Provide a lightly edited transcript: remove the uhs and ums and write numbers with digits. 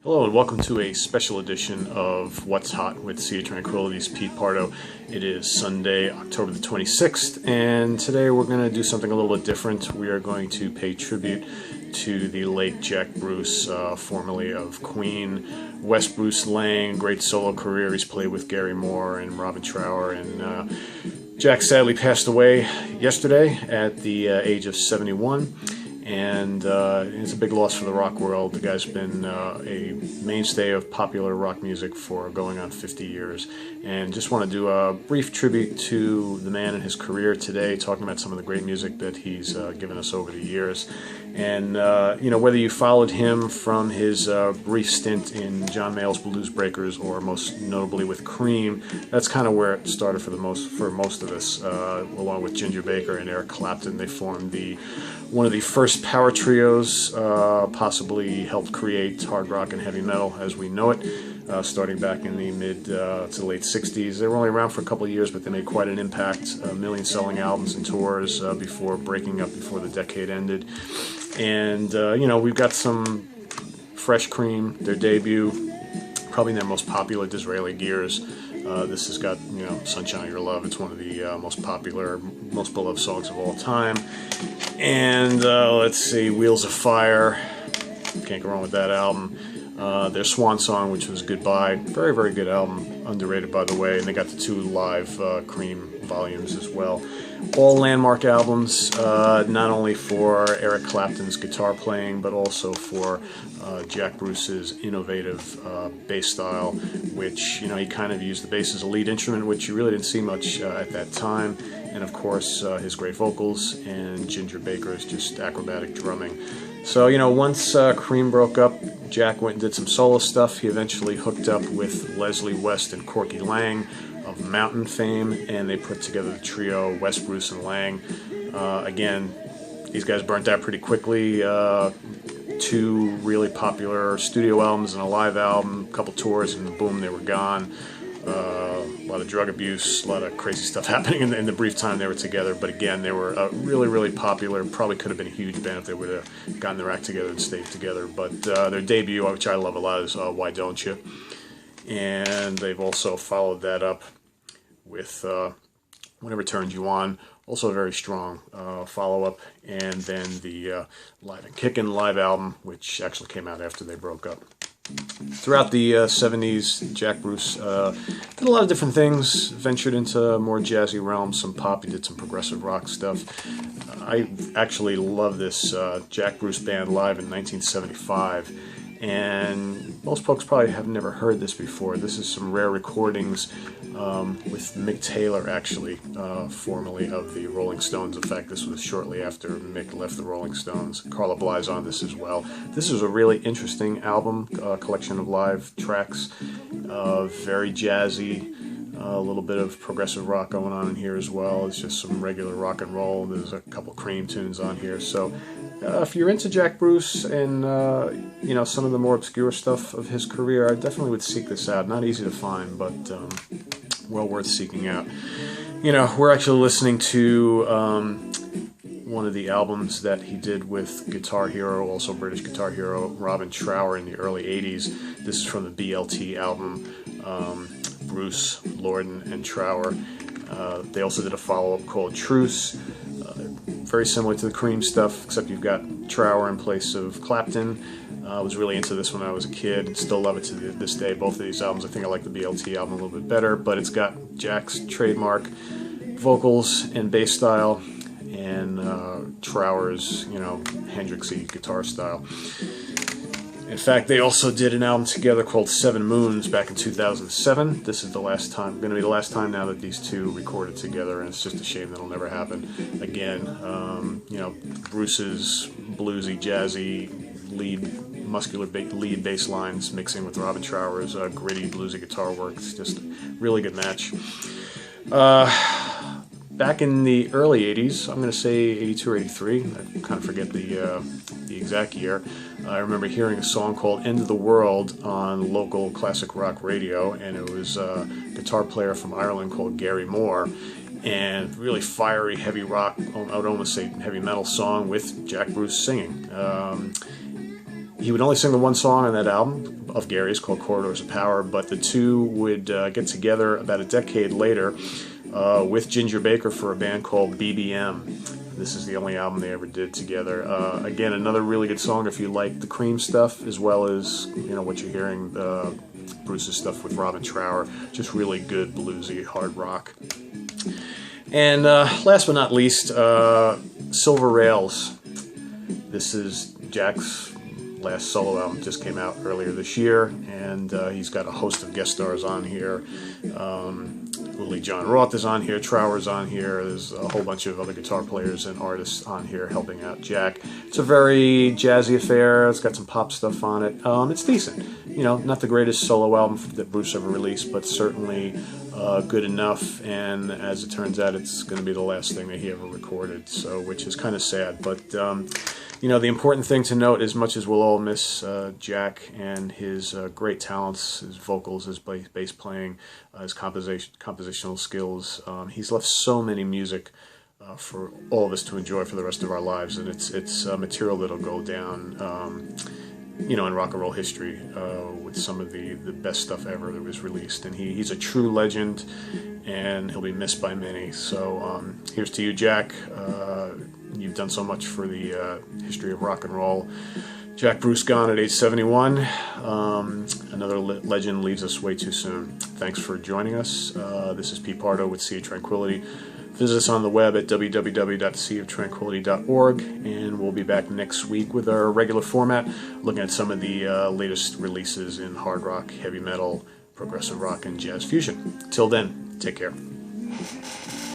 Hello and welcome to a special edition of What's Hot with Sea of Tranquility's Pete Pardo. It is Sunday, October the 26th, and today we're going to do something a little bit different. We are going to pay tribute to the late Jack Bruce, formerly of Queen. Wes Bruce Lang, great solo career. He's played with Gary Moore and Robin Trower, and Jack sadly passed away yesterday at the age of 71. And it's a big loss for the rock world. The guy's been a mainstay of popular rock music for going on 50 years. And just want to do a brief tribute to the man and his career today, talking about some of the great music that he's given us over the years. And, you know, whether you followed him from his brief stint in John Mayall's Blues Breakers or most notably with Cream, that's kind of where it started for most of us. Along with Ginger Baker and Eric Clapton, they formed one of the first power trios, possibly helped create hard rock and heavy metal as we know it, starting back in the mid to late 60s. They were only around for a couple of years, but they made quite an impact, million selling albums and tours before breaking up before the decade ended. And, you know, we've got some fresh Cream, their debut, probably their most popular, Disraeli Gears. This has got, you know, Sunshine of Your Love. It's one of the most popular, most beloved songs of all time. And let's see, Wheels of Fire. Can't go wrong with that album. Their swan song, which was Goodbye. Very, very good album. Underrated, by the way. And they got the 2 live Cream volumes as well. All landmark albums, not only for Eric Clapton's guitar playing, but also for Jack Bruce's innovative bass style, which, you know, he kind of used the bass as a lead instrument, which you really didn't see much at that time. And of course, his great vocals and Ginger Baker's just acrobatic drumming. So, you know, once Cream broke up, Jack went and did some solo stuff. He eventually hooked up with Leslie West and Corky Lang of Mountain fame, and they put together the trio, Wes, Bruce, and Lang. Again, these guys burnt out pretty quickly. 2 really popular studio albums and a live album, a couple tours, and boom, they were gone. A lot of drug abuse, a lot of crazy stuff happening in the brief time they were together. But again, they were really, really popular. Probably could have been a huge band if they would have gotten their act together and stayed together. But their debut, which I love a lot, is Why Don't You? And they've also followed that up with Whatever Turns You On. Also a very strong follow-up. And then the Live and Kickin' live album, which actually came out after they broke up. Throughout the 70s, Jack Bruce did a lot of different things, ventured into more jazzy realms, some pop. He did some progressive rock stuff. I actually love this Jack Bruce band live in 1975, and most folks probably have never heard this before. This is some rare recordings with Mick Taylor, actually, formerly of the Rolling Stones. In fact, this was shortly after Mick left the Rolling Stones. Carla Bly's on this as well. This is a really interesting album, collection of live tracks, very jazzy, a little bit of progressive rock going on in here as well. It's just some regular rock and roll. There's a couple Cream tunes on here. So if you're into Jack Bruce and you know, some of the more obscure stuff of his career, I definitely would seek this out. Not easy to find, but well worth seeking out. You know, we're actually listening to one of the albums that he did with guitar hero, also British guitar hero, Robin Trower in the early 80s. This is from the BLT album, Bruce, Lorden, and Trower. They also did a follow-up called Truce. Very similar to the Cream stuff, except you've got Trower in place of Clapton. I was really into this when I was a kid and still love it to this day. Both of these albums, I think I like the BLT album a little bit better, but it's got Jack's trademark vocals and bass style and Trower's, you know, Hendrixy guitar style. In fact, they also did an album together called 7 Moons back in 2007. This is the last time, going to be the last time now that these 2 recorded together, and it's just a shame that'll never happen again. You know, Bruce's bluesy, jazzy, muscular lead bass lines mixing with Robin Trower's gritty, bluesy guitar work. It's just a really good match. Back in the early 80s, I'm going to say 82 or 83, I kind of forget the exact year, I remember hearing a song called End of the World on local classic rock radio, and it was a guitar player from Ireland called Gary Moore, and really fiery, heavy rock, I would almost say heavy metal song with Jack Bruce singing. He would only sing the one song on that album, of Gary's called Corridors of Power, but the two would get together about a decade later with Ginger Baker for a band called BBM. This is the only album they ever did together. Again, another really good song if you like the Cream stuff, as well as what you're hearing, Bruce's stuff with Robin Trower. Just really good bluesy hard rock. And last but not least, Silver Rails. This is Jack's last solo album, just came out earlier this year, and he's got a host of guest stars on here. Willie John Roth is on here, Trower's on here, there's a whole bunch of other guitar players and artists on here helping out Jack. It's a very jazzy affair, it's got some pop stuff on it. It's decent. Not the greatest solo album that Bruce ever released, but certainly good enough, and as it turns out, it's going to be the last thing that he ever recorded, so which is kind of sad. But the important thing to note, as much as we'll all miss Jack and his great talents, his vocals, his bass playing, his compositional skills, he's left so many music for all of us to enjoy for the rest of our lives, and it's material that'll go down in rock and roll history with some of the best stuff ever that was released. And he's a true legend, and he'll be missed by many. So here's to you, Jack. You've done so much for the history of rock and roll. Jack Bruce gone at age 71. Another legend leaves us way too soon. Thanks for joining us. This is Pete Pardo with Sea of Tranquility. Visit us on the web at www.seaoftranquility.org, and we'll be back next week with our regular format, looking at some of the latest releases in hard rock, heavy metal, progressive rock, and jazz fusion. Till then, take care.